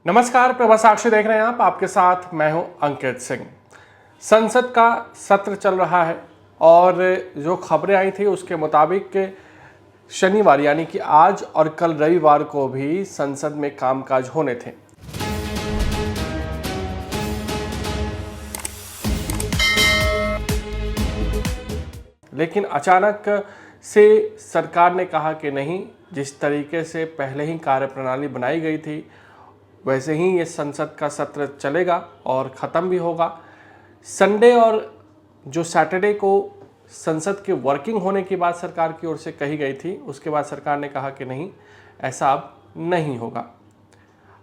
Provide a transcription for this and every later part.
नमस्कार, प्रभा साक्षी देख रहे हैं आप। आपके साथ मैं हूं अंकित सिंह। संसद का सत्र चल रहा है और जो खबरें आई थी उसके मुताबिक शनिवार यानी कि आज और कल रविवार को भी संसद में कामकाज होने थे। लेकिन अचानक से सरकार ने कहा कि नहीं, जिस तरीके से पहले ही कार्यप्रणाली बनाई गई थी वैसे ही ये संसद का सत्र चलेगा और ख़त्म भी होगा। संडे और जो सैटरडे को संसद के वर्किंग होने की बात सरकार की ओर से कही गई थी, उसके बाद सरकार ने कहा कि नहीं, ऐसा अब नहीं होगा।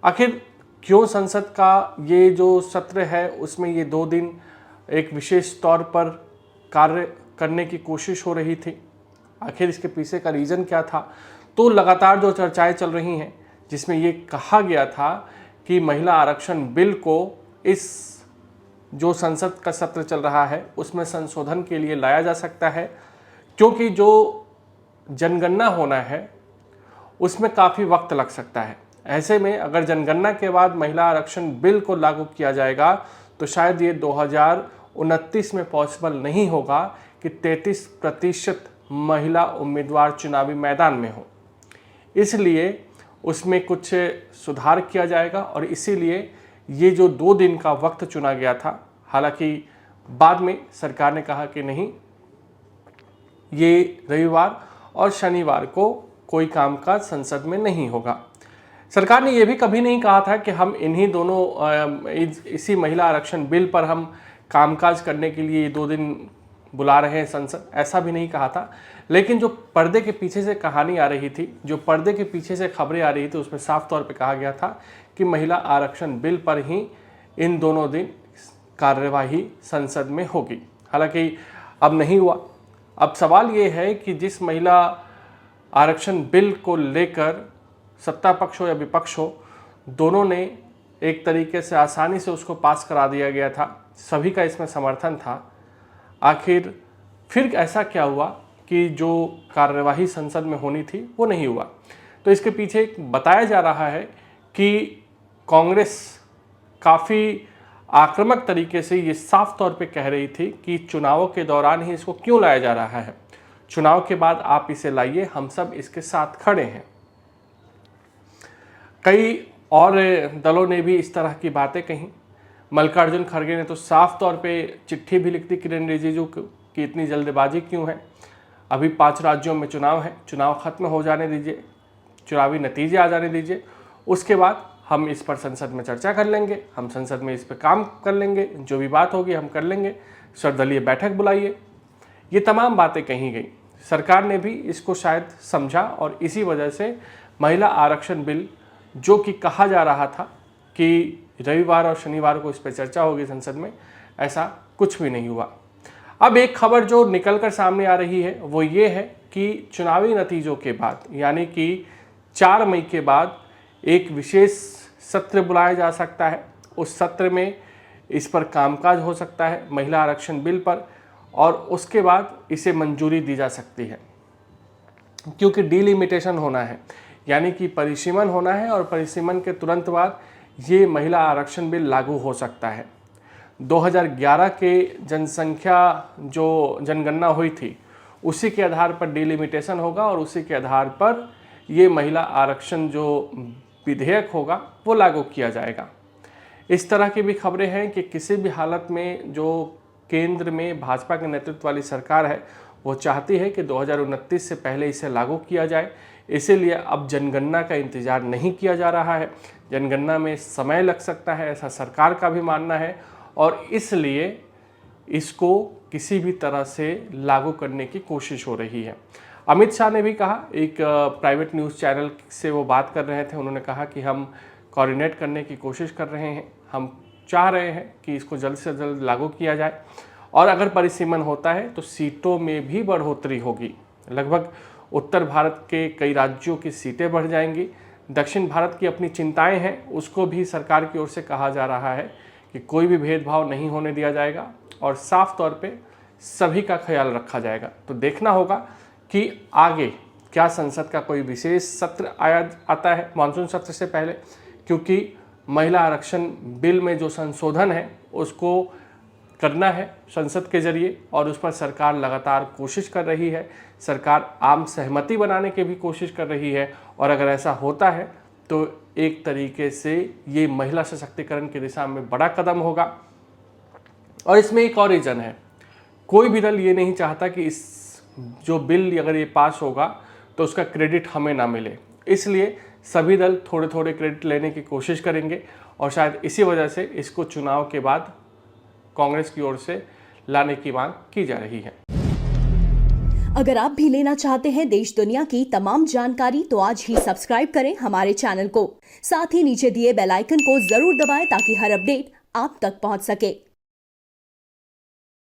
आखिर क्यों संसद का ये जो सत्र है उसमें ये 2 दिन एक विशेष तौर पर कार्य करने की कोशिश हो रही थी, आखिर इसके पीछे का रीज़न क्या था? तो लगातार जो चर्चाएं चल रही हैं जिसमें ये कहा गया था कि महिला आरक्षण बिल को इस जो संसद का सत्र चल रहा है उसमें संशोधन के लिए लाया जा सकता है, क्योंकि जो जनगणना होना है उसमें काफ़ी वक्त लग सकता है। ऐसे में अगर जनगणना के बाद महिला आरक्षण बिल को लागू किया जाएगा तो शायद ये 2029 में पॉसिबल नहीं होगा कि 33% महिला उम्मीदवार चुनावी मैदान में हो। इसलिए उसमें कुछ सुधार किया जाएगा और इसीलिए ये जो 2 दिन का वक्त चुना गया था। हालांकि बाद में सरकार ने कहा कि नहीं, ये रविवार और शनिवार को कोई कामकाज संसद में नहीं होगा। सरकार ने ये भी कभी नहीं कहा था कि हम इन्हीं दोनों इसी महिला आरक्षण बिल पर हम कामकाज करने के लिए 2 दिन बुला रहे हैं संसद, ऐसा भी नहीं कहा था। लेकिन जो पर्दे के पीछे से कहानी आ रही थी, जो पर्दे के पीछे से खबरें आ रही थी, उसमें साफ तौर पे कहा गया था कि महिला आरक्षण बिल पर ही इन दोनों दिन कार्यवाही संसद में होगी। हालांकि अब नहीं हुआ। अब सवाल ये है कि जिस महिला आरक्षण बिल को लेकर सत्ता पक्ष हो या विपक्ष हो, दोनों ने एक तरीके से आसानी से उसको पास करा दिया गया था, सभी का इसमें समर्थन था। आखिर फिर ऐसा क्या हुआ कि जो कार्यवाही संसद में होनी थी वो नहीं हुआ? तो इसके पीछे बताया जा रहा है कि कांग्रेस काफ़ी आक्रामक तरीके से ये साफ तौर पे कह रही थी कि चुनावों के दौरान ही इसको क्यों लाया जा रहा है, चुनाव के बाद आप इसे लाइए, हम सब इसके साथ खड़े हैं। कई और दलों ने भी इस तरह की बातें कहीं। मल्लिकार्जुन खड़गे ने तो साफ तौर पे चिट्ठी भी लिख दी किरेन रिजिजू को कि इतनी जल्दबाजी क्यों है, अभी 5 राज्यों में चुनाव है, चुनाव खत्म हो जाने दीजिए, चुनावी नतीजे आ जाने दीजिए, उसके बाद हम इस पर संसद में चर्चा कर लेंगे, हम संसद में इस पर काम कर लेंगे, जो भी बात होगी हम कर लेंगे, सर्वदलीय बैठक बुलाइए। ये तमाम बातें कही गई। सरकार ने भी इसको शायद समझा और इसी वजह से महिला आरक्षण बिल, जो कि कहा जा रहा था कि रविवार और शनिवार को इस पर चर्चा होगी संसद में, ऐसा कुछ भी नहीं हुआ। अब एक खबर जो निकलकर सामने आ रही है वो ये है कि चुनावी नतीजों के बाद यानी कि 4 मई के बाद एक विशेष सत्र बुलाया जा सकता है। उस सत्र में इस पर कामकाज हो सकता है महिला आरक्षण बिल पर, और उसके बाद इसे मंजूरी दी जा सकती है, क्योंकि डिलिमिटेशन होना है यानी कि परिसीमन होना है और परिसीमन के तुरंत बाद ये महिला आरक्षण बिल लागू हो सकता है। 2011 के जनसंख्या जो जनगणना हुई थी उसी के आधार पर डिलिमिटेशन होगा और उसी के आधार पर ये महिला आरक्षण जो विधेयक होगा वो लागू किया जाएगा। इस तरह की भी खबरें हैं कि किसी भी हालत में जो केंद्र में भाजपा के नेतृत्व वाली सरकार है वो चाहती है कि 2029 से पहले इसे लागू किया जाए। इसीलिए अब जनगणना का इंतज़ार नहीं किया जा रहा है। जनगणना में समय लग सकता है, ऐसा सरकार का भी मानना है, और इसलिए इसको किसी भी तरह से लागू करने की कोशिश हो रही है। अमित शाह ने भी कहा, एक प्राइवेट न्यूज़ चैनल से वो बात कर रहे थे, उन्होंने कहा कि हम कोऑर्डिनेट करने की कोशिश कर रहे हैं, हम चाह रहे हैं कि इसको जल्द से जल्द लागू किया जाए, और अगर परिसीमन होता है तो सीटों में भी बढ़ोतरी होगी। लगभग उत्तर भारत के कई राज्यों की सीटें बढ़ जाएंगी। दक्षिण भारत की अपनी चिंताएं हैं, उसको भी सरकार की ओर से कहा जा रहा है कि कोई भी भेदभाव नहीं होने दिया जाएगा और साफ तौर पे सभी का ख्याल रखा जाएगा। तो देखना होगा कि आगे क्या संसद का कोई विशेष सत्र आता है मानसून सत्र से पहले, क्योंकि महिला आरक्षण बिल में जो संशोधन है उसको करना है संसद के जरिए, और उस पर सरकार लगातार कोशिश कर रही है। सरकार आम सहमति बनाने की भी कोशिश कर रही है, और अगर ऐसा होता है तो एक तरीके से ये महिला सशक्तिकरण की दिशा में बड़ा कदम होगा। और इसमें एक और रीज़न है, कोई भी दल ये नहीं चाहता कि इस जो बिल अगर ये पास होगा तो उसका क्रेडिट हमें ना मिले, इसलिए सभी दल थोड़े थोड़े क्रेडिट लेने की कोशिश करेंगे, और शायद इसी वजह से इसको चुनाव के बाद कांग्रेस की ओर से लाने की मांग की जा रही है। अगर आप भी लेना चाहते हैं देश दुनिया की तमाम जानकारी तो आज ही सब्सक्राइब करें हमारे चैनल को। साथ ही नीचे दिए बेल आइकन को जरूर दबाएं ताकि हर अपडेट आप तक पहुंच सके।